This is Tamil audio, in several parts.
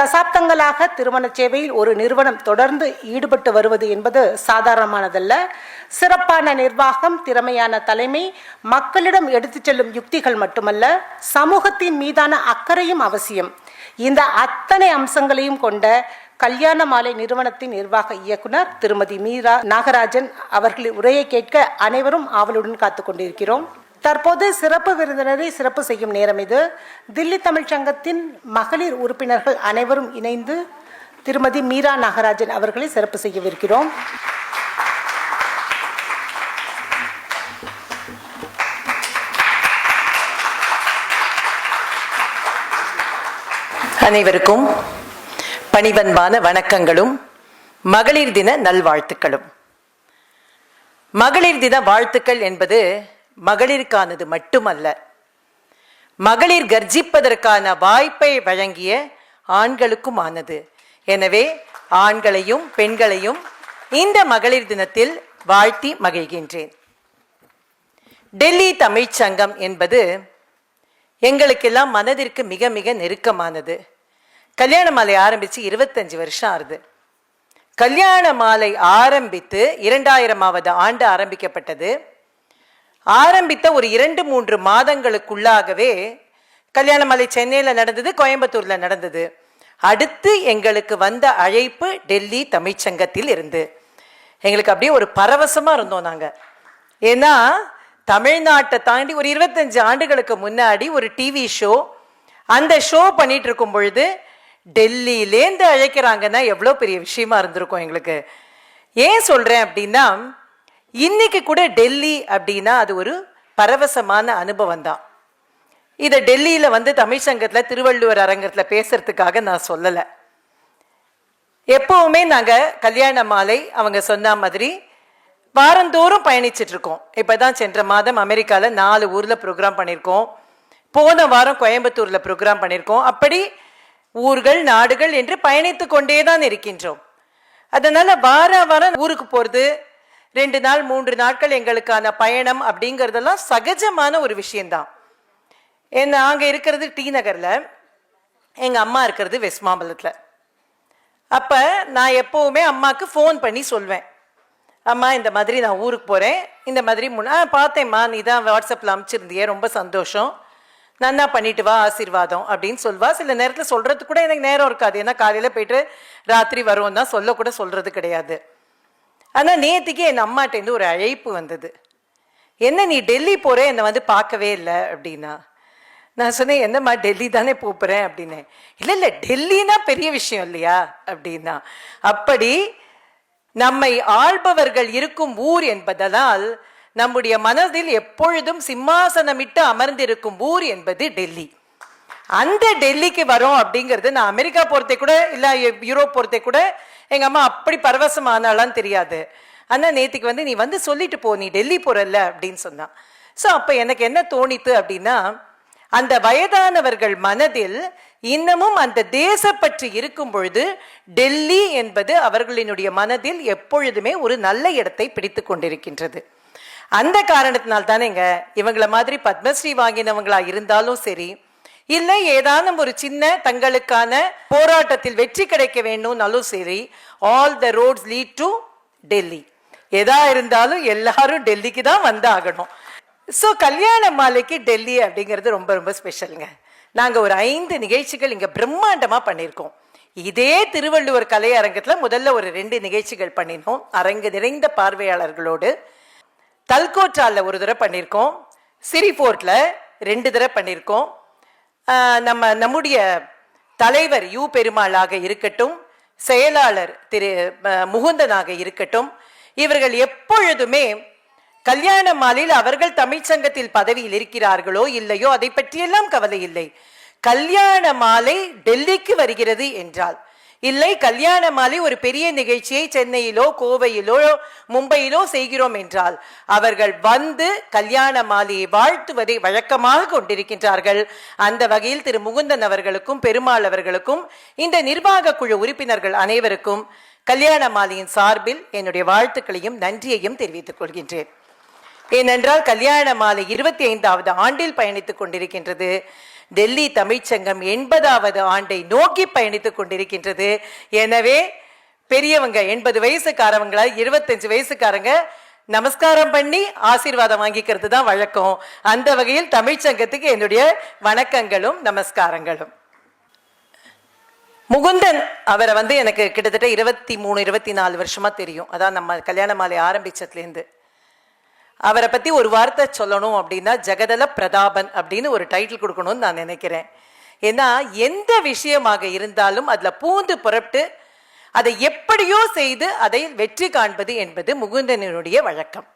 தசாப்தங்களாக திருமண சேவையில் ஒரு நிறுவனம் தொடர்ந்து ஈடுபட்டு வருவது என்பது சாதாரணமானதல்ல. சிறப்பான நிர்வாகம், திறமையான தலைமை, மக்களிடம் எடுத்துச் செல்லும் யுக்திகள் மட்டுமல்ல, சமூகத்தின் மீதான அக்கறையும் அவசியம். இந்த அத்தனை அம்சங்களையும் கொண்ட கல்யாண மாலை நிறுவனத்தின் நிர்வாக இயக்குனர் திருமதி மீரா நாகராஜன் அவர்களின் உரையை கேட்க அனைவரும் ஆவலுடன் காத்துக் கொண்டிருக்கிறோம். தற்போது சிறப்பு விருந்தினரை சிறப்பு செய்யும் நேரம் இது. தில்லி தமிழ்ச்சங்கத்தின் மகளிர் உறுப்பினர்கள் அனைவரும் இணைந்து திருமதி மீரா நாகராஜன் அவர்களை சிறப்பு செய்யவிருக்கிறோம். அனைவருக்கும் பணிவன்பான வணக்கங்களும் மகளிர் தின நல்வாழ்த்துக்களும். மகளிர் தின வாழ்த்துக்கள் என்பது மகளிருக்கானது மட்டுமல்ல, மகளிர் கர்ஜிப்பதற்கான வாய்ப்பை வழங்கிய ஆண்களுக்கும் ஆனது. எனவே ஆண்களையும் பெண்களையும் இந்த மகளிர் தினத்தில் வாழ்த்தி மகிழ்கின்றேன். டெல்லி தமிழ்ச்சங்கம் என்பது எங்களுக்கெல்லாம் மனதிற்கு மிக மிக நெருக்கமானது. கல்யாண மாலை ஆரம்பித்து 25 வருஷம் ஆகுது. கல்யாண மாலை ஆரம்பித்து 2000ஆவது ஆண்டு ஆரம்பிக்கப்பட்டது. ஆரம்பித்த ஒரு 2-3 மாதங்களுக்குள்ளாகவே கல்யாண மாலை சென்னையில் நடந்தது, கோயம்புத்தூரில் நடந்தது. அடுத்து எங்களுக்கு வந்த அழைப்பு டெல்லி தமிழ்ச்சங்கத்தில் இருந்து. எங்களுக்கு அப்படியே ஒரு பரவசமாக இருந்தோம் நாங்கள். ஏன்னா தமிழ்நாட்டை தாண்டி ஒரு 25 ஆண்டுகளுக்கு முன்னாடி ஒரு டிவி ஷோ, அந்த ஷோ பண்ணிட்டு இருக்கும் பொழுது டெல்லியிலேருந்து அழைக்கிறாங்கன்னா எவ்வளோ பெரிய விஷயமா இருந்திருக்கும் எங்களுக்கு. ஏன் சொல்கிறேன் அப்படின்னா, இன்னைக்கு கூட டெல்லி அப்படின்னா அது ஒரு பரவசமான அனுபவம் தான். இதை டெல்லியில் வந்து தமிழ்ச்சங்கத்தில் திருவள்ளுவர் அரங்கத்தில் பேசுறதுக்காக நான் சொல்லலை. எப்பவுமே நாங்கள் கல்யாண மாலை அவங்க சொன்ன மாதிரி வாரந்தோறும் பயணிச்சுட்டு இருக்கோம். இப்போதான் சென்ற மாதம் அமெரிக்காவில் 4 ஊரில் ப்ரோக்ராம் பண்ணியிருக்கோம். போன வாரம் கோயம்புத்தூரில் ப்ரோக்ராம் பண்ணியிருக்கோம். அப்படி ஊர்கள் நாடுகள் என்று பயணித்து கொண்டே தான் இருக்கின்றோம். அதனால வாரம் ஊருக்கு போகிறது, 2 நாள் 3 நாட்கள் எங்களுக்கான பயணம் அப்படிங்கிறதெல்லாம் சகஜமான ஒரு விஷயம்தான். நாங்கள் இருக்கிறது டி நகரில், எங்கள் அம்மா இருக்கிறது வெஸ்ட் மாம்பலத்தில். அப்போ நான் எப்போவுமே அம்மாவுக்கு ஃபோன் பண்ணி சொல்வேன், அம்மா இந்த மாதிரி நான் ஊருக்கு போகிறேன், இந்த மாதிரி பார்த்தேம்மா, நீ தான் வாட்ஸ்அப்பில் அனுப்பிச்சிருந்தியே, ரொம்ப சந்தோஷம், நன்னா பண்ணிட்டு வா, ஆசீர்வாதம் அப்படின்னு சொல்வா. சில நேரத்தில் சொல்கிறதுக்கு கூட எனக்கு நேரம் இருக்காது. ஏன்னா காலையில் போயிட்டு ராத்திரி வரும் தான் சொல்லக்கூட சொல்கிறது கிடையாது. ஆனால் நேற்றுக்கு என் அம்மாட்டேருந்து ஒரு அழைப்பு வந்தது. என்ன நீ டெல்லி போகிற, என்னை வந்து பார்க்கவே இல்லை அப்படின்னா. நான் சொன்னேன், என்னம்மா டெல்லி தானே போகிறேன் அப்படின்னு. இல்லை டெல்லினா பெரிய விஷயம் இல்லையா அப்படின்னா. அப்படி நம்மை ஆள்பவர்கள் இருக்கும் ஊர் என்பதனால் நம்முடைய மனதில் எப்பொழுதும் சிம்மாசனமிட்டு அமர்ந்திருக்கும் ஊர் என்பது டெல்லி. அந்த டெல்லிக்கு வரோம் அப்படிங்கிறது, நான் அமெரிக்கா போகிறதே கூட இல்லை யூரோப் போகிறதே கூட எங்கள் அம்மா அப்படி பரவசமானாலான்னு தெரியாது. ஆனால் நேற்றுக்கு வந்து நீ வந்து சொல்லிட்டு போ, நீ டெல்லி போகிறல்ல அப்படின்னு சொன்னான். ஸோ அப்போ எனக்கு என்ன தோணித்து அப்படின்னா, அந்த வயதானவர்கள் மனதில் இன்னமும் அந்த தேசப்பற்று இருக்கும் பொழுது டெல்லி என்பது அவர்களினுடைய மனதில் எப்பொழுதுமே ஒரு நல்ல இடத்தை பிடித்து கொண்டிருக்கின்றது. அந்த காரணத்தினால் தானேங்க இவங்களை மாதிரி பத்மஸ்ரீ வாங்கினவங்களா இருந்தாலும் சரி, இல்லை ஏதானும் ஒரு சின்ன தங்களுக்கான போராட்டத்தில் வெற்றி கிடைக்க வேண்டும்னாலும் சரி, all the roads lead to Delhi. எதா இருந்தாலும் எல்லாரும் டெல்லிக்கு தான் வந்தாகணும். ஸோ கல்யாண மாலைக்கு டெல்லி அப்படிங்கிறது ரொம்ப ரொம்ப ஸ்பெஷலுங்க. நாங்கள் ஒரு 5 நிகழ்ச்சிகள் இங்கே பிரம்மாண்டமாக பண்ணியிருக்கோம். இதே திருவள்ளுவர் கலை அரங்கத்தில் முதல்ல ஒரு 2 நிகழ்ச்சிகள் பண்ணினோம், அரங்கு நிறைந்த பார்வையாளர்களோடு. தல்கோட்டாவில் ஒரு தடவை பண்ணியிருக்கோம், சிரிபோர்ட்டில் 2 தடவை பண்ணியிருக்கோம். நம்முடைய தலைவர் யு பெருமாளாக இருக்கட்டும், செயலாளர் திரு முகுந்தனாக இருக்கட்டும், இவர்கள் எப்பொழுதுமே கல்யாண மாலையில் அவர்கள் தமிழ்ச்சங்கத்தில் பதவியில் இருக்கிறார்களோ இல்லையோ அதை பற்றியெல்லாம் கவலை இல்லை. கல்யாண மாலை டெல்லிக்கு வருகிறது என்றால், இல்லை கல்யாண மாலை ஒரு பெரிய நிகழ்ச்சியை சென்னையிலோ கோவையிலோ மும்பையிலோ செய்கிறோம் என்றால் அவர்கள் வந்து கல்யாண மாலையை வாழ்த்துவதை வழக்கமாக கொண்டிருக்கின்றார்கள். அந்த வகையில் திரு முகுந்தன் அவர்களுக்கும் பெருமாள் அவர்களுக்கும் இந்த நிர்வாக குழு உறுப்பினர்கள் அனைவருக்கும் கல்யாண மாலையின் சார்பில் என்னுடைய வாழ்த்துக்களையும் நன்றியையும் தெரிவித்துக் கொள்கின்றேன். ஏனென்றால் கல்யாண மாலை 25வது ஆண்டில் பயணித்துக் கொண்டிருக்கின்றது. டெல்லி தமிழ்ச்சங்கம் 80வது ஆண்டை நோக்கி பயணித்துக் கொண்டிருக்கின்றது. எனவே பெரியவங்க 80 வயசுக்காரவங்கள 25 வயசுக்காரங்க நமஸ்காரம் பண்ணி ஆசீர்வாதம் வாங்கிக்கிறது தான் வழக்கம். அந்த வகையில் தமிழ்ச்சங்கத்துக்கு என்னுடைய வணக்கங்களும் நமஸ்காரங்களும். முகுந்தன் அவரை எனக்கு கிட்டத்தட்ட 23-24 வருஷமா தெரியும். அதான் நம்ம கல்யாண மாலை ஆரம்பிச்சதுலேருந்து. அவரை பத்தி ஒரு வார்த்தை சொல்லணும் அப்படின்னா ஜெகதல பிரதாபன் அப்படின்னு ஒரு டைட்டில் கொடுக்கணும்னு நான் நினைக்கிறேன். ஏன்னா எந்த விஷயமாக இருந்தாலும் அதுல பூந்து புறப்பட்டு அதை எப்படியோ செய்து அதை வெற்றி காண்பது என்பது முகுந்தனுடைய வழக்கம்.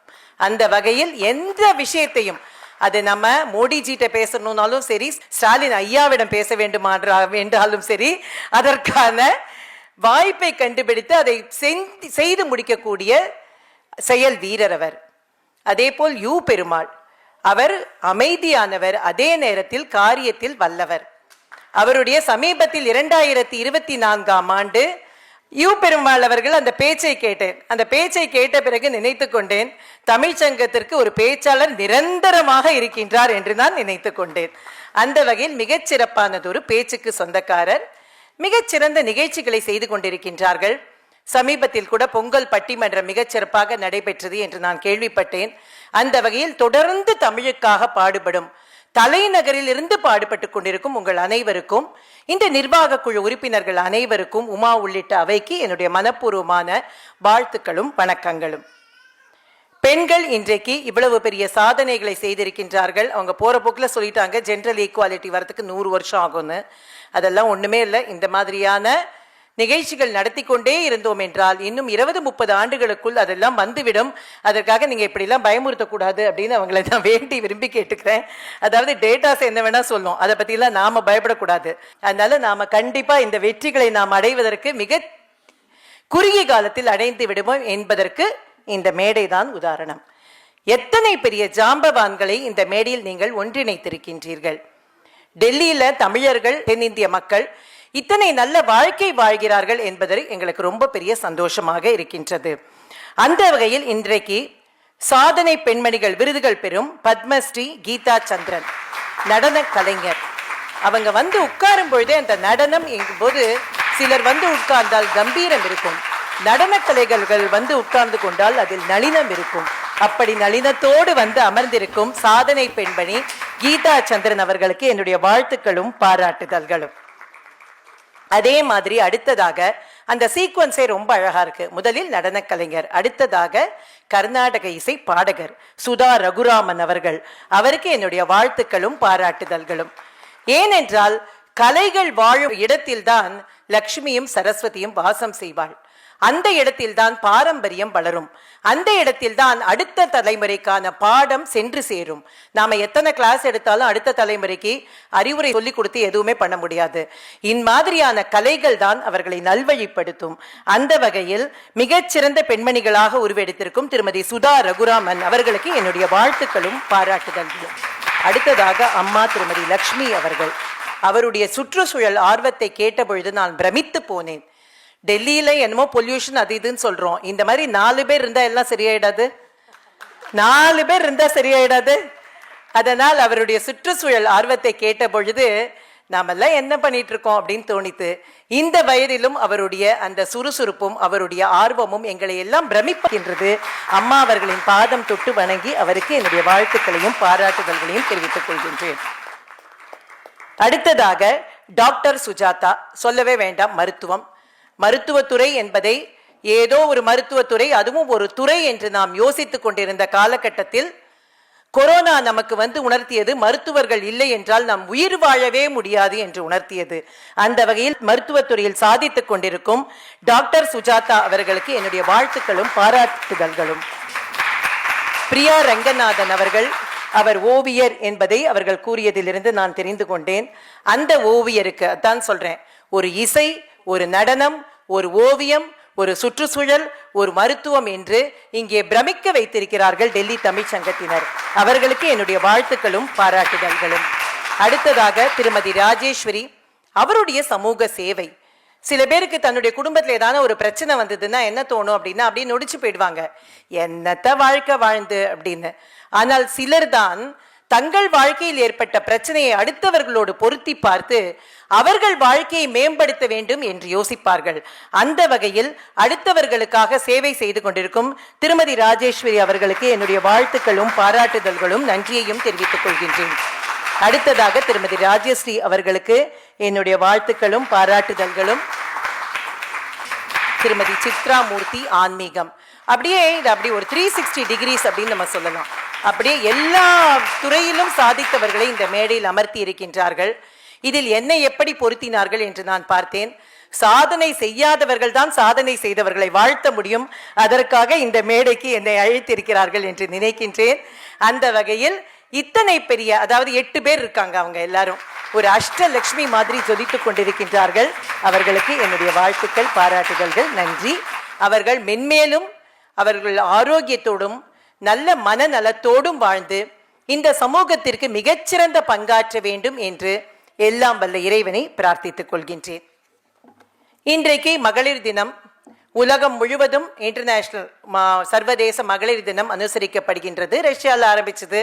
அந்த வகையில் எந்த விஷயத்தையும் அது நம்ம மோடிஜிட்ட பேசணும்னாலும் சரி, ஸ்டாலின் ஐயாவிடம் பேச வேண்டாலும் சரி, அதற்கான வாய்ப்பை கண்டுபிடித்து அதை செய்து முடிக்கக்கூடிய செயல் வீரர் அவர். அதே போல் யூ பெருமாள் அவர் அமைதியானவர், அதே நேரத்தில் காரியத்தில் வல்லவர். அவருடைய சமீபத்தில் 2024ஆம் ஆண்டு யூ பெருமாள் அவர்கள் அந்த பேச்சை கேட்டேன். அந்த பேச்சை கேட்ட பிறகு நினைத்து கொண்டேன், தமிழ்ச்சங்கத்திற்கு ஒரு பேச்சாளர் நிரந்தரமாக இருக்கின்றார் என்று நான் நினைத்து கொண்டேன். அந்த வகையில் மிகச்சிறப்பானதொரு பேச்சுக்கு சொந்தக்காரர். மிகச்சிறந்த நிகழ்ச்சிகளை செய்து கொண்டிருக்கின்றார்கள். சமீபத்தில் கூட பொங்கல் பட்டிமன்றம் மிகச்சிறப்பாக நடைபெற்றது என்று நான் கேள்விப்பட்டேன். அந்த வகையில் தொடர்ந்து தமிழுக்காக பாடுபடும், தலைநகரில் இருந்து பாடுபட்டு கொண்டிருக்கும் உங்கள் அனைவருக்கும், இந்த நிர்வாக குழு உறுப்பினர்கள் அனைவருக்கும், உமா உள்ளிட்ட அவைக்கு என்னுடைய மனப்பூர்வமான வாழ்த்துக்களும் வணக்கங்களும். பெண்கள் இன்றைக்கு இவ்வளவு பெரிய சாதனைகளை செய்திருக்கின்றார்கள். அவங்க போற போக்கில் சொல்லிட்டாங்க ஜென்ரல் ஈக்குவாலிட்டி வரத்துக்கு 100 வருஷம் ஆகும்னு. அதெல்லாம் ஒண்ணுமே இல்லை. இந்த மாதிரியான நிகழ்ச்சிகள் நடத்தி கொண்டே இருந்தோம் என்றால் இன்னும் 20-30 ஆண்டுகளுக்குள் அதெல்லாம் வந்துவிடும். அதற்காக நீங்க இப்படிலாம் பயமுறுத்தக்கூடாது அப்படின்னு அவங்களை நான் வேண்டி விரும்பி கேட்டுக்கிறேன். அதாவது டேட்டாஸ் என்ன வேணா சொல்லும், அதை பத்திலாம் நாம பயப்படக்கூடாது. அதனால நாம கண்டிப்பா இந்த வெற்றிகளை நாம் அடைவதற்கு மிக குறுகிய காலத்தில் அடைந்து விடுவோம் என்பதற்கு இந்த மேடை தான் உதாரணம். எத்தனை பெரிய ஜாம்பவான்களை இந்த மேடையில் நீங்கள் ஒன்றிணைத்திருக்கின்றீர்கள். டெல்லியில தமிழர்கள், தென்னிந்திய மக்கள் இத்தனை நல்ல வாழ்க்கை வாழ்கிறார்கள் என்பது எங்களுக்கு ரொம்ப பெரிய சந்தோஷமாக இருக்கின்றது. அந்த வகையில் இன்றைக்கு சாதனை பெண்மணிகள் விருதுகள் பெறும் பத்மஸ்ரீ கீதா சந்திரன் நடன கலைஞர். அவங்க உட்காரும் பொழுதே அந்த நடனம் எங்கும்போது சிலர் உட்கார்ந்தால் கம்பீரம் இருக்கும், நடன கலைஞர்கள் உட்கார்ந்து கொண்டால் அதில் நளினம் இருக்கும். அப்படி நளினத்தோடு அமர்ந்திருக்கும் சாதனை பெண்மணி கீதா சந்திரன் அவர்களுக்கு என்னுடைய வாழ்த்துக்களும் பாராட்டுதல்களும். அதே மாதிரி அடுத்ததாக அந்த சீக்வன்ஸே ரொம்ப அழகா இருக்கு. முதலில் நடன கலைஞர், அடுத்ததாக கர்நாடக இசை பாடகர் சுதா ரகுராமன் அவர்கள். அவருக்கு என்னுடைய வாழ்த்துக்களும் பாராட்டுதல்களும். ஏனென்றால் கலைகள் வாழும் இடத்தில்தான் லக்ஷ்மியும் சரஸ்வதியும் வாசம் செய்வாள். அந்த இடத்தில்தான் பாரம்பரியம் வளரும். அந்த இடத்தில்தான் அடுத்த தலைமுறைக்கான பாடம் சென்று சேரும். நாம எத்தனை கிளாஸ் எடுத்தாலும் அடுத்த தலைமுறைக்கு அறிவுரை சொல்லி கொடுத்து எதுவுமே பண்ண முடியாது. இம்மாதிரியான கலைகள் தான் அவர்களை நல்வழிப்படுத்தும். அந்த வகையில் மிகச்சிறந்த பெண்மணிகளாக உருவெடுத்திருக்கும் திருமதி சுதா ரகுராமன் அவர்களுக்கு என்னுடைய வாழ்த்துக்களும் பாராட்டுதல்களும். அடுத்ததாக அம்மா திருமதி லக்ஷ்மி அவர்கள். அவருடைய சுற்றுச்சூழல் ஆர்வத்தை கேட்ட பொழுது நான் பிரமித்து போனேன். டெல்லியில என்னமோ பொல்யூஷன் அது இதுன்னு சொல்றோம். இந்த மாதிரி 4 பேர் இருந்தா எல்லாம் சரியாயிடாது. 4 பேர் இருந்தா சரியாயிடாது. அதனால் அவருடைய சுற்றுச்சூழல் ஆர்வத்தை கேட்ட பொழுது நாமெல்லாம் என்ன பண்ணிட்டு இருக்கோம் அப்படின்னு தோணித்து. இந்த வயதிலும் அவருடைய அந்த சுறுசுறுப்பும் அவருடைய ஆர்வமும் எங்களை எல்லாம் பிரமிக்கின்றது. அம்மா அவர்களின் பாதம் தொட்டு வணங்கி அவருக்கு என்னுடைய வாழ்த்துக்களையும் பாராட்டுதல்களையும் தெரிவித்துக் கொள்கின்றேன். அடுத்ததாக டாக்டர் சுஜாதா. சொல்லவே வேண்டாம், மருத்துவத்துறை என்பதை ஏதோ ஒரு மருத்துவத்துறை, அதுவும் ஒரு துறை என்று நாம் யோசித்துக் கொண்டிருந்த காலகட்டத்தில் கொரோனா நமக்கு உணர்த்தியது மருத்துவர்கள் இல்லை என்றால் நாம் உயிர் வாழவே முடியாது என்று உணர்த்தியது. அந்த வகையில் மருத்துவத்துறையில் சாதித்துக் கொண்டிருக்கும் டாக்டர் சுஜாதா அவர்களுக்கு என்னுடைய வாழ்த்துக்களும் பாராட்டுதல்களும். பிரியா ரங்கநாதன் அவர்கள், அவர் ஓவியர் என்பதை அவர்கள் கூறியதிலிருந்து நான் தெரிந்து கொண்டேன். அந்த ஓவியருக்கு அதான் சொல்றேன், ஒரு இசை, ஒரு நடனம், ஒரு ஓவியம், ஒரு சுற்றுச்சூழல், ஒரு மருத்துவம் என்று இங்கே பிரமிக்க வைத்திருக்கிறார்கள் டெல்லி தமிழ் சங்கத்தினர். அவர்களுக்கு என்னுடைய வாழ்த்துக்களும் பாராட்டுதல்களும். அடுத்ததாக திருமதி ராஜேஸ்வரி. அவருடைய சமூக சேவை. சில பேருக்கு தன்னுடைய குடும்பத்தில் ஏதாவது ஒரு பிரச்சனை வந்ததுன்னா என்ன தோணும் அப்படின்னா அப்படியே நொடிச்சு போயிடுவாங்க, என்னத்த வாழ்க்கை வாழ்ந்து அப்படின்னு. ஆனால் சிலர் தான் தங்கள் வாழ்க்கையில் ஏற்பட்ட பிரச்சனையை அடுத்தவர்களோடு பொருத்தி பார்த்து அவர்கள் வாழ்க்கையை மேம்படுத்த வேண்டும் என்று யோசிப்பார்கள். அந்த வகையில் அடுத்தவர்களுக்காக சேவை செய்து கொண்டிருக்கும் திருமதி ராஜேஸ்வரி அவர்களுக்கு என்னுடைய வாழ்த்துக்களும் பாராட்டுதல்களும் நன்றியையும் தெரிவித்துக் கொள்கின்றேன். அடுத்ததாக திருமதி ராஜஸ்ரீ அவர்களுக்கு என்னுடைய வாழ்த்துக்களும் பாராட்டுதல்களும். திருமதி சித்ரா மூர்த்தி ஆன்மீகம், அப்படியே இது அப்படி ஒரு 360 டிகிரிஸ் அப்படின்னு நம்ம சொல்லலாம். அப்படியே எல்லா துறையிலும் சாதித்தவர்களை இந்த மேடையில் அமர்த்தி இருக்கின்றார்கள். இதில் என்னை எப்படி பொருத்தினார்கள் என்று நான் பார்த்தேன். சாதனை செய்யாதவர்கள் தான் சாதனை செய்தவர்களை வாழ்த்த முடியும். அதற்காக இந்த மேடைக்கு என்னை அழைத்திருக்கிறார்கள் என்று நினைக்கின்றேன். அந்த வகையில் இத்தனை பெரிய, அதாவது 8 பேர் இருக்காங்க, அவங்க எல்லாரும் ஒரு அஷ்டலட்சுமி மாதிரி ஜொலித்துக் கொண்டிருக்கின்றார்கள். அவர்களுக்கு என்னுடைய வாழ்த்துக்கள் பாராட்டுதல்கள் நன்றி. அவர்கள் மென்மேலும் அவர்கள் ஆரோக்கியத்தோடும் நல்ல மனநலத்தோடும் வாழ்ந்து இந்த சமூகத்திற்கு மிகச்சிறந்த பங்காற்ற வேண்டும் என்று எல்லாம் வல்ல இறைவனை பிரார்த்தித்துக் கொள்கின்றேன். இன்றைக்கு மகளிர் தினம் உலகம் முழுவதும் இன்டர்நேஷனல் சர்வதேச மகளிர் தினம் அனுசரிக்கப்படுகின்றது. ரஷ்யாவில் ஆரம்பிச்சது,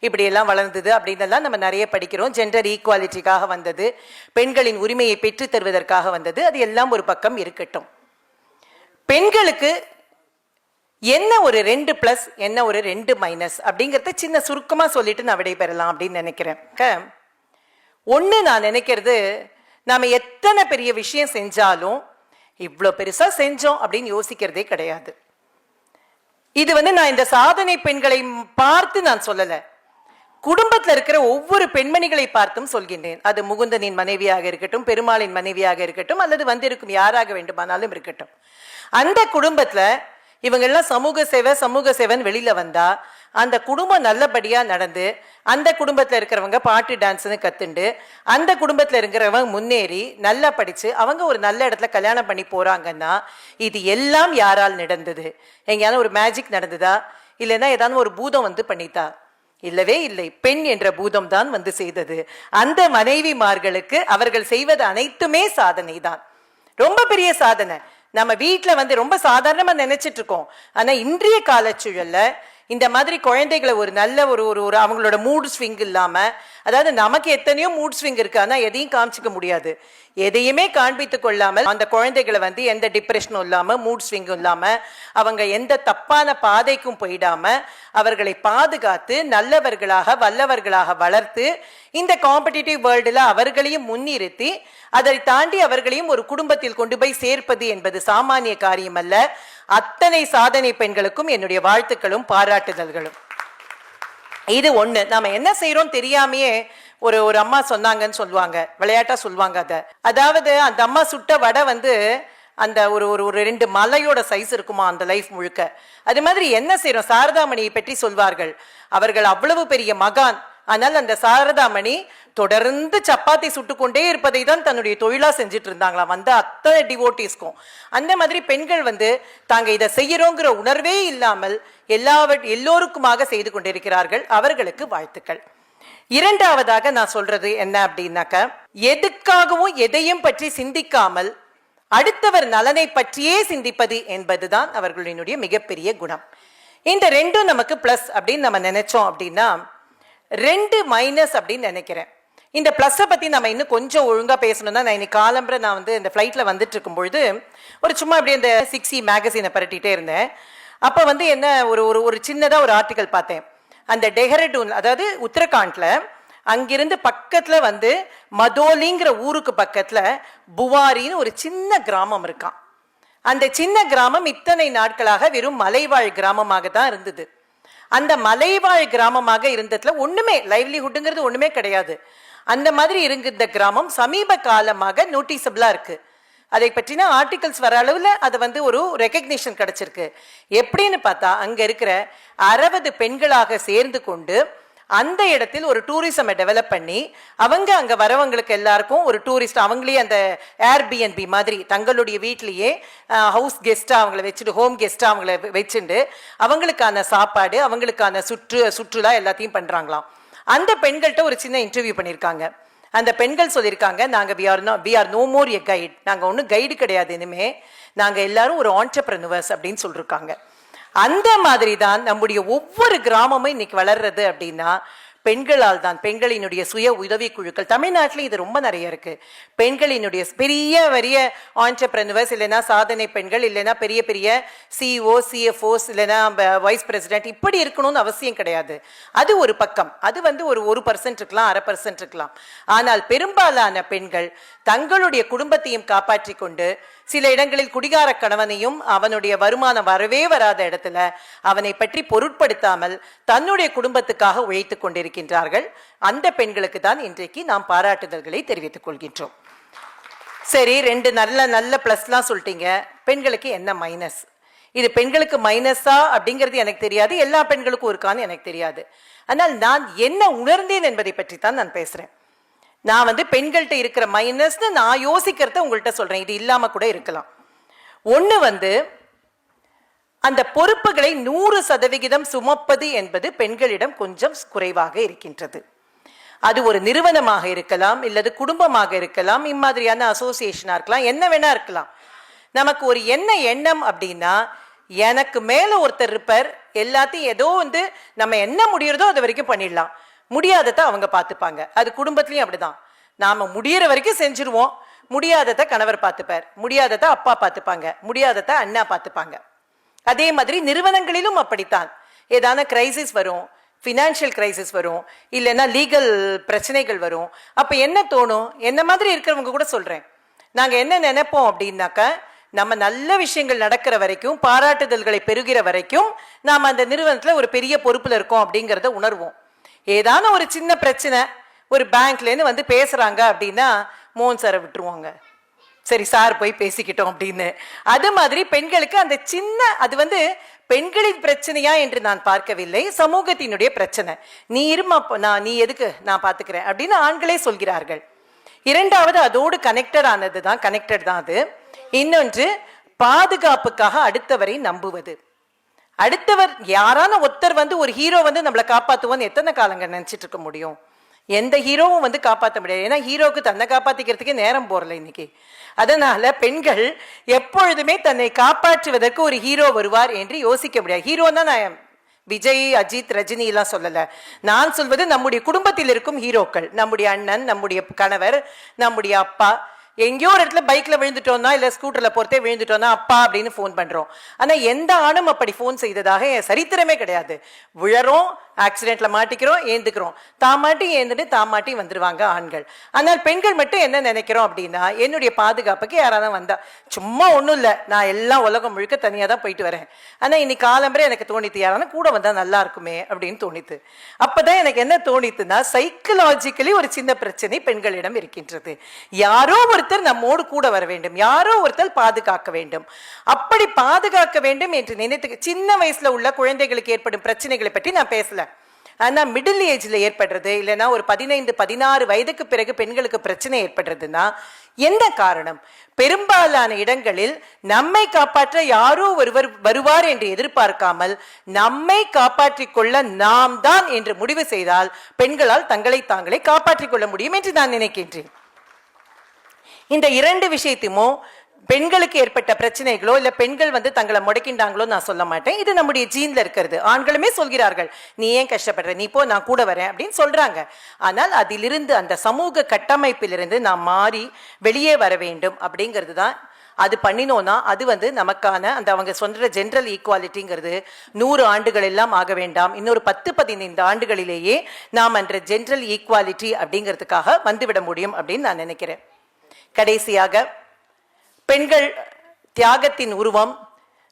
இப்படி எல்லாம் வளர்ந்தது அப்படின்னு எல்லாம் நம்ம நிறைய படிக்கிறோம். ஜெண்டர் ஈக்குவாலிட்டிக்காக வந்தது, பெண்களின் உரிமையை பெற்று தருவதற்காக வந்தது. அது எல்லாம் ஒரு பக்கம் இருக்கட்டும். பெண்களுக்கு என்ன ஒரு 2+ என்ன ஒரு 2- அப்படிங்கிறத சின்ன சுருக்கமா சொல்லிட்டு நான் விடைபெறலாம் அப்படின்னு நினைக்கிறேன். ஒண்ணு, நான் நினைக்கிறது, நாம எத்தனை பெரிய விஷயம் செஞ்சாலும் இவ்வளோ பெருசா செஞ்சோம் அப்படின்னு யோசிக்கிறதே கிடையாது. இது நான் இந்த சாதனை பெண்களை பார்த்து நான் சொல்லல, குடும்பத்தில் இருக்கிற ஒவ்வொரு பெண்மணிகளை பார்த்தும் சொல்கின்றேன். அது முகுந்தனின் மனைவியாக இருக்கட்டும், பெருமாளின் மனைவியாக இருக்கட்டும், அல்லது வந்திருக்கும் யாராக வேண்டுமானாலும் இருக்கட்டும். அந்த குடும்பத்துல இவங்கெல்லாம் சமூக சேவன் வெளியில வந்தா அந்த குடும்பம் நல்லபடியா நடந்து, அந்த குடும்பத்துல இருக்கிறவங்க பாட்டு டான்ஸ்னு கத்துண்டு, அந்த குடும்பத்துல இருக்கிறவங்க முன்னேறி நல்லா படிச்சு அவங்க ஒரு நல்ல இடத்துல கல்யாணம் பண்ணி போறாங்கன்னா இது எல்லாம் யாரால் நடந்தது? எங்கேயாவது ஒரு மேஜிக் நடந்ததா? இல்லைன்னா ஏதாவது ஒரு பூதம் பண்ணித்தா? இல்லவே இல்லை. பெண் என்ற பூதம் தான் செய்தது. அந்த மனைவிமார்களுக்கு அவர்கள் செய்வது அனைத்துமே சாதனை தான், ரொம்ப பெரிய சாதனை. நம்ம வீட்டில் ரொம்ப சாதாரணமா நினைச்சிட்டு இருக்கோம். ஆனா இன்றைய காலச்சூழல்ல இந்த மாதிரி குழந்தைகளை ஒரு நல்ல ஒரு ஒரு அவங்களோட மூட் ஸ்விங் இல்லாம, அதாவது நமக்கு எத்தனையோ மூட் ஸ்விங் இருக்கு, ஆனா எதையும் காமிச்சிக்க முடியாது. எதையுமே காண்பித்துக் கொள்ளாமல் அந்த குழந்தைகளை எந்த டிப்ரெஷனும் இல்லாம, மூட் ஸ்விங்கும் இல்லாம, அவங்க எந்த தப்பான பாதைக்கும் போயிடாம அவர்களை பாதுகாத்து நல்லவர்களாக வல்லவர்களாக வளர்த்து இந்த காம்படிட்டிவ் வேர்ல்டுல அவர்களையும் முன்னிறுத்தி அதை தாண்டி அவர்களையும் ஒரு குடும்பத்தில் கொண்டு போய் சேர்ப்பது என்பது சாமானிய காரியம் அல்ல. அத்தனை சாதனை பெண்களுக்கும் என்னுடைய வாழ்த்துக்களும் பாராட்டுதல்களும். இது ஒண்ணு. நாம என்ன செய்யறோம் தெரியாமையே ஒரு அம்மா சொன்னாங்கன்னு சொல்லுவாங்க, விளையாட்டா சொல்லுவாங்க. அதாவது அந்த அம்மா சுட்ட வடை அந்த ஒரு 2 மலையோட சைஸ் இருக்குமா அந்த லைஃப் முழுக்க. அது மாதிரி என்ன செய்யறோம்? சாரதாமணியை பற்றி சொல்வார்கள். அவர்கள் அவ்வளவு பெரிய மகான். ஆனால் அந்த சாரதாமணி தொடர்ந்து சப்பாத்தி சுட்டுக்கொண்டே இருப்பதை தான் தன்னுடைய தொழிலா செஞ்சுட்டு இருந்தாங்களாம் அத்தனை டிவோட்டிஸ்க்கும். அந்த மாதிரி பெண்கள் தாங்க இதை செய்யறோங்கிற உணர்வே இல்லாமல் எல்லோருக்குமாக செய்து கொண்டிருக்கிறார்கள். அவர்களுக்கு வாழ்த்துக்கள். இரண்டாவதாக நான் சொல்றது என்ன அப்படின்னாக்க, எதுக்காகவும் எதையும் பற்றி சிந்திக்காமல் அடுத்தவர் நலனை பற்றியே சிந்திப்பது என்பதுதான் அவர்களுடைய மிகப்பெரிய குணம். இந்த 2 நமக்கு பிளஸ் அப்படின்னு நம்ம நினைச்சோம் அப்படின்னா 2- அப்படின்னு நினைக்கிறேன். இந்த பிளஸை பத்தி நம்ம இன்னும் கொஞ்சம் ஒழுங்கா பேசணும்னா, நான் இன்னைக்கு காலம்பரை நான் இந்த ஃபிளைட்ல வந்துட்டு இருக்கும் பொழுது ஒரு சும்மா அப்படியே இந்த 6E மேகசினை பரட்டிட்டே இருந்தேன். அப்ப என்ன ஒரு சின்னதா ஒரு ஆர்டிக்கல் பார்த்தேன். அந்த டெஹ்ராடூன், அதாவது உத்தரகாண்ட்ல, அங்கிருந்து பக்கத்துல மதோலிங்கிற ஊருக்கு பக்கத்துல புவாரின்னு ஒரு சின்ன கிராமம் இருக்கான். அந்த சின்ன கிராமம் இத்தனை நாட்களாக வெறும் மலைவாழ் கிராமமாக தான் இருந்தது. அந்த மலைவாழ் கிராமமாக இருந்ததுல ஒண்ணுமே லைவ்லிஹுட்ங்கிறது ஒண்ணுமே கிடையாது. அந்த மாதிரி இருந்த கிராமம் சமீப காலமாக நோட்டீசபிளா இருக்கு. அதை பற்றின ஆர்டிகல்ஸ் வர அளவுல அது ஒரு ரெகக்னிஷன் கிடைச்சிருக்கு. எப்படின்னு பார்த்தா, அங்க இருக்கிற 60 பெண்களாக சேர்ந்து கொண்டு அந்த இடத்தில் ஒரு டூரிசமை டெவலப் பண்ணி அவங்க அங்க வரவங்களுக்கு எல்லாருக்கும் ஒரு டூரிஸ்ட், அவங்களே அந்த ஏர்பிஎன்பி மாதிரி தங்களுடைய வீட்லயே ஹவுஸ் கெஸ்டா அவங்களை வச்சுட்டு, ஹோம் கெஸ்டா அவங்களை வச்சுட்டு அவங்களுக்கான சாப்பாடு, அவங்களுக்கான சுற்றுலா எல்லாத்தையும் பண்றாங்களாம். அந்த பெண்கள்கிட்ட ஒரு சின்ன இன்டர்வியூ பண்ணியிருக்காங்க. அந்த பெண்கள் சொல்லியிருக்காங்க, நாங்க we are no more a guide, நாங்க ஒன்றும் கைடு கிடையாது, இனிமே நாங்க எல்லாரும் ஒரு ஆண்டர்பிரனர்ஸ் அப்படின்னு சொல்லிருக்காங்க. அந்த மாதிரி தான் நம்முடைய ஒவ்வொரு கிராமமும் இன்னைக்கு வளர்றது அப்படின்னா பெண்களால் தான். பெண்களினுடைய சுய உதவி குழுக்கள் தமிழ்நாட்டில் இது ரொம்ப நிறைய இருக்கு. பெண்களினுடைய பெரிய ஆண்டர்பிரனர்ஸ், இல்லைன்னா சாதனை பெண்கள், இல்லைன்னா பெரிய சிஇஓ சிஎஃப்ஓஸ், இல்லைன்னா வைஸ் பிரசிடென்ட் இப்படி இருக்கணும்னு அவசியம் கிடையாது. அது ஒரு பக்கம். அது வந்து ஒரு 1% இருக்கலாம், 0.5% இருக்கலாம். ஆனால் பெரும்பாலான பெண்கள் தங்களுடைய குடும்பத்தையும் காப்பாற்றி கொண்டு சில இடங்களில் குடிகார கணவனையும் அவனுடைய வருமானம் வரவே வராத இடத்துல அவனை பற்றி பொருட்படுத்தாமல் தன்னுடைய குடும்பத்துக்காக உழைத்துக் கொண்டிருக்கின்றார்கள். அந்த பெண்களுக்கு தான் இன்றைக்கு நாம் பாராட்டுதல்களை தெரிவித்துக் கொள்கின்றோம். சரி, 2 நல்ல பிளஸ்லாம் சொல்லிட்டீங்க. பெண்களுக்கு என்ன மைனஸ்? இது பெண்களுக்கு மைனஸா அப்படிங்கிறது எனக்கு தெரியாது, எல்லா பெண்களுக்கும் இருக்கான்னு எனக்கு தெரியாது. ஆனால் நான் என்ன உணர்ந்தேன் என்பதை பற்றி தான் நான் பேசுறேன். நான் வந்து பெண்கள்கிட்ட இருக்கிற மைனஸ்னு நான் யோசிக்கிறத உங்கள்கிட்ட சொல்றேன். இது இல்லாம கூட இருக்கலாம். ஒண்ணு வந்து அந்த பொறுப்புகளை 100% சுமப்பது என்பது பெண்களிடம் கொஞ்சம் குறைவாக இருக்கின்றது. அது ஒரு நிறுவனமாக இருக்கலாம், இல்லது குடும்பமாக இருக்கலாம், இம்மாதிரியான அசோசியேஷனா இருக்கலாம், என்ன வேணா இருக்கலாம். நமக்கு ஒரு எண்ணம் அப்படின்னா, எனக்கு மேல ஒருத்தர் இருப்பார், எல்லாத்தையும் ஏதோ வந்து நம்ம என்ன முடியறதோ அது வரைக்கும் பண்ணிடலாம், முடியாததை அவங்க பார்த்துப்பாங்க. அது குடும்பத்திலையும் அப்படிதான். நாம முடியற வரைக்கும் செஞ்சிருவோம், முடியாததை கணவர் பார்த்துப்பார், முடியாததை அப்பா பார்த்துப்பாங்க, முடியாததை அண்ணா பார்த்துப்பாங்க. அதே மாதிரி நிறுவனங்களிலும் அப்படித்தான். ஏதான கிரைசிஸ் வரும், ஃபினான்ஷியல் கிரைசிஸ் வரும், இல்லைன்னா லீகல் பிரச்சனைகள் வரும். அப்ப என்ன தோணும்? என்ன மாதிரி இருக்கிறவங்க கூட சொல்றேன், நாங்க என்ன நினைப்போம் அப்படின்னாக்க, நம்ம நல்ல விஷயங்கள் நடக்கிற வரைக்கும், பாராட்டுதல்களை பெறுகிற வரைக்கும் நாம அந்த நிறுவனத்துல ஒரு பெரிய பொறுப்புல இருக்கோம் அப்படிங்கிறத உணர்வோம். ஏதான ஒரு சின்ன பிரச்சனை, ஒரு பேங்க்லேருந்து வந்து பேசுறாங்க அப்படின்னா மோகன் சாரை விட்டுருவாங்க, சரி சார் போய் பேசிக்கிட்டோம் அப்படின்னு. அது மாதிரி பெண்களுக்கு அந்த சின்ன, அது வந்து பெண்களின் பிரச்சனையா என்று நான் பார்க்கவில்லை, சமூகத்தினுடைய பிரச்சனை. நீ இருமா, நீ எதுக்கு, நான் பார்த்துக்கிறேன் அப்படின்னு ஆண்களே சொல்கிறார்கள். இரண்டாவது, அதோடு கனெக்டட் தான் அது. இன்னொன்று, பாதுகாப்புக்காக அடுத்தவரை நம்புவது. அடுத்தவர் யாரான ஒருத்தர் வந்து ஒரு ஹீரோ வந்து நம்மளை காப்பாற்றுவோன்னு எத்தனை காலங்க நினைச்சிட்டு இருக்க முடியும்? எந்த ஹீரோவும் வந்து காப்பாற்ற முடியாது. ஏன்னா ஹீரோவுக்கு தன்னை காப்பாற்றிக்கிறதுக்கே நேரம் போறல இன்னைக்கு. அதனால பெண்கள் எப்பொழுதுமே தன்னை காப்பாற்றுவதற்கு ஒரு ஹீரோ வருவார் என்று யோசிக்க முடியாது. ஹீரோன்னா நான் விஜய், அஜித், ரஜினி எல்லாம் சொல்லல. நான் சொல்வது நம்முடைய குடும்பத்தில் இருக்கும் ஹீரோக்கள். நம்முடைய அண்ணன், நம்முடைய கணவர், நம்முடைய அப்பா. எங்கேயோ ஒரு இடத்துல பைக்ல விழுந்துட்டோம்னா, இல்ல ஸ்கூட்டர்ல போறதே விழுந்துட்டோம்னா அப்பா அப்படின்னு போன் பண்றோம். ஆனா எந்த ஆணும் அப்படி போன் செய்ததாக என் சரித்திரமே கிடையாது. விழறோம், ஆக்சிடென்ட்ல மாட்டிக்கிறோம், ஏந்துக்கிறோம், ஏந்துட்டு தாமாட்டி வந்துருவாங்க ஆண்கள். ஆனால் பெண்கள் மட்டும் என்ன நினைக்கிறோம் அப்படின்னா, என்னுடைய பாதுகாப்புக்கு யாராவது வந்தா, சும்மா ஒண்ணும் இல்ல, நான் எல்லாம் உலகம் முழுக்க தனியா தான் போயிட்டு வரேன், ஆனா இன்னைக்கு காலம்பரை எனக்கு தோணித்து யாரான கூட வந்தா நல்லா இருக்குமே அப்படின்னு தோணித்து. அப்பதான் எனக்கு என்ன தோணித்துன்னா, சைக்கலாஜிக்கலி ஒரு சின்ன பிரச்சனை பெண்களிடம் இருக்கின்றது. யாரோ ஒருத்தர் நம்மோடு கூட வர வேண்டும், யாரோ ஒருத்தர் பாதுகாக்க வேண்டும். அப்படி பாதுகாக்க வேண்டும் என்று நினைத்து சின்ன வயசுல உள்ள குழந்தைகளுக்கு ஏற்படும் பிரச்சனைகளை பற்றி நான் பேசல. ஆனா மிடில் ஏஜ்ல ஏற்படுறது, இல்லைன்னா ஒரு 15-16 வயதுக்கு பிறகு பெண்களுக்கு பிரச்சனை ஏற்படுறதுன்னா என்ன காரணம்? பெரும்பாலான இடங்களில் நம்மை காப்பாற்ற யாரோ ஒருவர் வருவார் என்று எதிர்பார்க்காமல் நம்மை காப்பாற்றிக் கொள்ள நாம் தான் என்று முடிவு செய்தால் பெண்களால் தங்களை தாங்களே காப்பாற்றிக் கொள்ள முடியும் என்று நான் நினைக்கின்றேன். இந்த 2 விஷயத்தையும் பெண்களுக்கு ஏற்பட்ட பிரச்சனைகளோ இல்ல பெண்கள் வந்து தங்களை முடக்கின்றாங்களோ நான் சொல்ல மாட்டேன். இது நம்முடைய ஜீன்ல இருக்கிறது. ஆண்களுமே சொல்கிறார்கள், நீ ஏன் கஷ்டப்படுற, நீ போ, நான் கூட வரேன் அப்படின்னு சொல்றாங்க. ஆனால் அதிலிருந்து, அந்த சமூக கட்டமைப்பிலிருந்து நாம் மாறி வெளியே வர வேண்டும் அப்படிங்கிறது தான். அது பண்ணினோம்னா அது வந்து நமக்கான அந்த அவங்க சொல்ற ஜெனரல் ஈக்குவாலிட்டிங்கிறது 100 ஆண்டுகள் எல்லாம் ஆக வேண்டாம், இன்னொரு 10-15 ஆண்டுகளிலேயே நாம் அந்த ஜெனரல் ஈக்குவாலிட்டி அப்படிங்கிறதுக்காக வந்துவிட முடியும் அப்படின்னு நான் நினைக்கிறேன். கடைசியாக, பெண்கள் தியாகத்தின் உருவம்.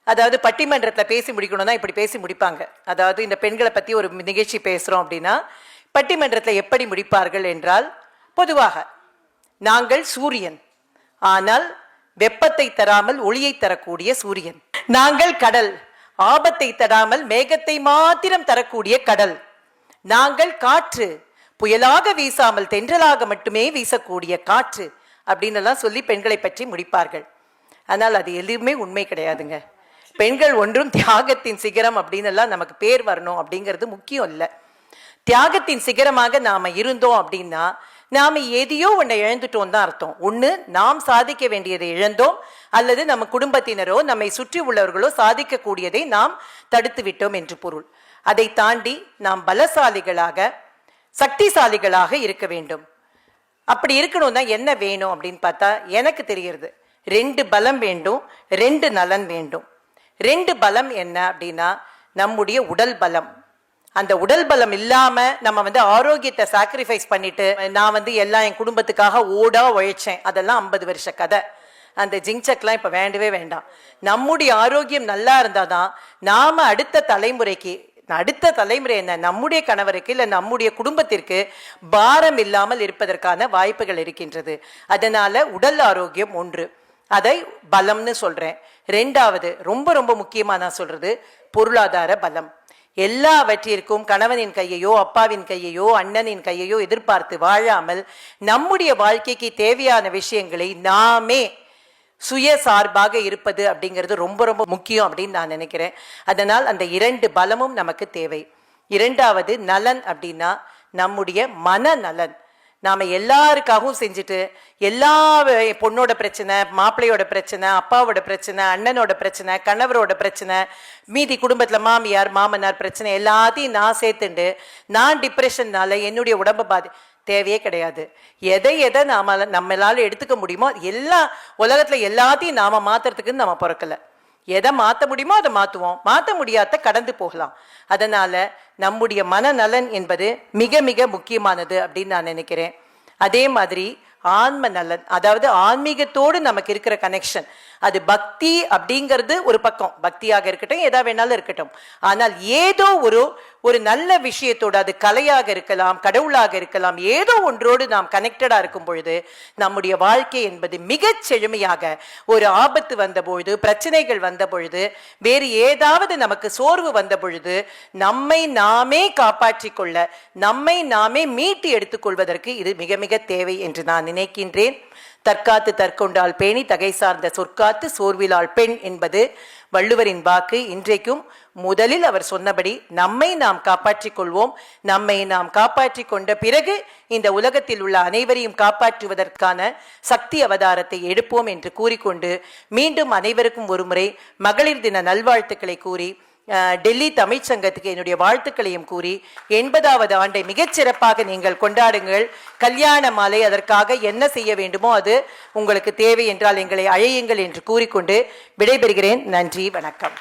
அதாவது பட்டிமன்றத்தில் பேசி முடிக்கணும்னா இப்படி பேசி முடிப்பாங்க. அதாவது இந்த பெண்களை பற்றி ஒரு நிகழ்ச்சி பேசுகிறோம் அப்படின்னா பட்டிமன்றத்தில் எப்படி முடிப்பார்கள் என்றால், பொதுவாக நாங்கள் சூரியன், ஆனால் வெப்பத்தை தராமல் ஒளியை தரக்கூடிய சூரியன். நாங்கள் கடல், ஆபத்தை தராமல் மேகத்தை மாத்திரம் தரக்கூடிய கடல். நாங்கள் காற்று, புயலாக வீசாமல் தென்றலாக மட்டுமே வீசக்கூடிய காற்று அப்படின்னு எல்லாம் சொல்லி பெண்களை பற்றி முடிப்பார்கள். ஆனால் அது எதுவுமே உண்மை கிடையாதுங்க. பெண்கள் ஒன்றும் தியாகத்தின் சிகரம் அப்படின்னு எல்லாம் நமக்கு பேர் வரணும் அப்படிங்கிறது முக்கியம் இல்லை. தியாகத்தின் சிகரமாக நாம இருந்தோம் அப்படின்னா நாம எதையோ ஒன்றை இழந்துட்டோம் தான் அர்த்தம். ஒண்ணு, நாம் சாதிக்க வேண்டியதை இழந்தோம், அல்லது நம்ம குடும்பத்தினரோ நம்மை சுற்றி உள்ளவர்களோ சாதிக்க கூடியதை நாம் தடுத்து விட்டோம் என்று பொருள். அதை தாண்டி நாம் பலசாலிகளாக சக்திசாலிகளாக இருக்க வேண்டும். அப்படி இருக்கணும்னா என்ன வேணும் அப்படின்னு பார்த்தா எனக்கு தெரிகிறது 2 பலம் வேண்டும், 2 நலன் வேண்டும். 2 பலம் என்ன அப்படின்னா நம்முடைய உடல் பலம். அந்த உடல் பலம் இல்லாம நம்ம ஆரோக்கியத்தை சாக்ரிஃபைஸ் பண்ணிட்டு நான் எல்லாம் என் குடும்பத்துக்காக ஓடா உழைச்சேன், அதெல்லாம் 50 வருஷ கதை. அந்த ஜிங்சக்லாம் இப்ப வேண்டவே வேண்டாம். நம்முடைய ஆரோக்கியம் நல்லா இருந்தாதான் நாம அடுத்த தலைமுறை என்ன, நம்முடைய கணவருக்கு இல்ல நம்முடைய குடும்பத்திற்கு பாரம் இல்லாமல் இருப்பதற்கான வாய்ப்புகள் இருக்கின்றது. அதனால உடல் ஆரோக்கியம் ஒன்று, அதை பலம்னு சொல்றேன். 2வது ரொம்ப ரொம்ப முக்கியமா நான் சொல்றது பொருளாதார பலம். எல்லாவற்றிற்கும் கணவனின் கையையோ அப்பாவின் கையையோ அண்ணனின் கையையோ எதிர்பார்த்து வாழாமல் நம்முடைய வாழ்க்கைக்கு தேவையான விஷயங்களை நாமே சுயசார்பாக இருப்பது அப்படிங்கிறது ரொம்ப ரொம்ப முக்கியம் அப்படின்னு நான் நினைக்கிறேன். அதனால் அந்த 2 பலமும் நமக்கு தேவை. 2வது நலன் அப்படின்னா நம்முடைய மனநலன். நாம எல்லாருக்காகவும் செஞ்சுட்டு எல்லா பொண்ணோட பிரச்சனை, மாப்பிள்ளையோட பிரச்சனை, அப்பாவோட பிரச்சனை, அண்ணனோட பிரச்சனை, கணவரோட பிரச்சனை, மீதி குடும்பத்துல மாமியார் மாமனார் பிரச்சனை எல்லாத்தையும் நான் சேர்த்துண்டு நான் டிப்ரெஷன்னால என்னுடைய உடம்பை தேவையே கிடையாது. எதை நம்மளால எடுத்துக்க முடியுமோ எல்லா உலகத்துல எல்லாத்தையும் நாம மாத்துறதுக்குன்னு நம்ம பிறக்கல. எதை மாற்ற முடியுமோ அதை மாற்றுவோம், மாற்ற முடியாத கடந்து போகலாம். அதனால நம்முடைய மனநலன் என்பது மிக மிக முக்கியமானது அப்படின்னு நான் நினைக்கிறேன். அதே மாதிரி ஆன்ம நலன், அதாவது ஆன்மீகத்தோடு நமக்கு இருக்கிற கனெக்ஷன், அது பக்தி அப்படிங்கிறது ஒரு பக்கம், பக்தியாக இருக்கட்டும் எதா வேணாலும் இருக்கட்டும். ஆனால் ஏதோ ஒரு நல்ல விஷயத்தோடு, அது கலையாக இருக்கலாம், கடவுளாக இருக்கலாம், ஏதோ ஒன்றோடு நாம் கனெக்டடா இருக்கும் பொழுது நம்முடைய வாழ்க்கை என்பது மிகச் செழுமையாக, ஒரு ஆபத்து வந்த பொழுது, பிரச்சனைகள் வந்த பொழுது, வேறு ஏதாவது நமக்கு சோர்வு வந்த பொழுது நம்மை நாமே காப்பாற்றிக் கொள்ள, நம்மை நாமே மீட்டு எடுத்துக்கொள்வதற்கு இது மிக மிக தேவை என்று நான் நினைக்கின்றேன். தற்காத்து தற்கொண்டால் பேணி தகை சார்ந்த சொற்காத்து சோர்விலாள் பெண் என்பது வள்ளுவரின் வாக்கு. இன்றைக்கும் முதலில் அவர் சொன்னபடி நம்மை நாம் காப்பாற்றிக் கொள்வோம். நம்மை நாம் காப்பாற்றிக் கொண்ட பிறகு இந்த உலகத்தில் உள்ள அனைவரையும் காப்பாற்றுவதற்கான சக்தி அவதாரத்தை எடுப்போம் என்று கூறிக்கொண்டு மீண்டும் அனைவருக்கும் ஒருமுறை மகளிர் தின நல்வாழ்த்துக்களை கூறி டெல்லி தமிழ்ச்சங்கத்துக்கு என்னுடைய வாழ்த்துக்களையும் கூறி 80வது ஆண்டை மிகச்சிறப்பாக நீங்கள் கொண்டாடுங்கள். கல்யாண மாலை, அதற்காக என்ன செய்ய வேண்டுமோ அது உங்களுக்கு தேவை என்றால் எங்களை அழையுங்கள் என்று கூறிக்கொண்டு விடைபெறுகிறேன். நன்றி, வணக்கம்.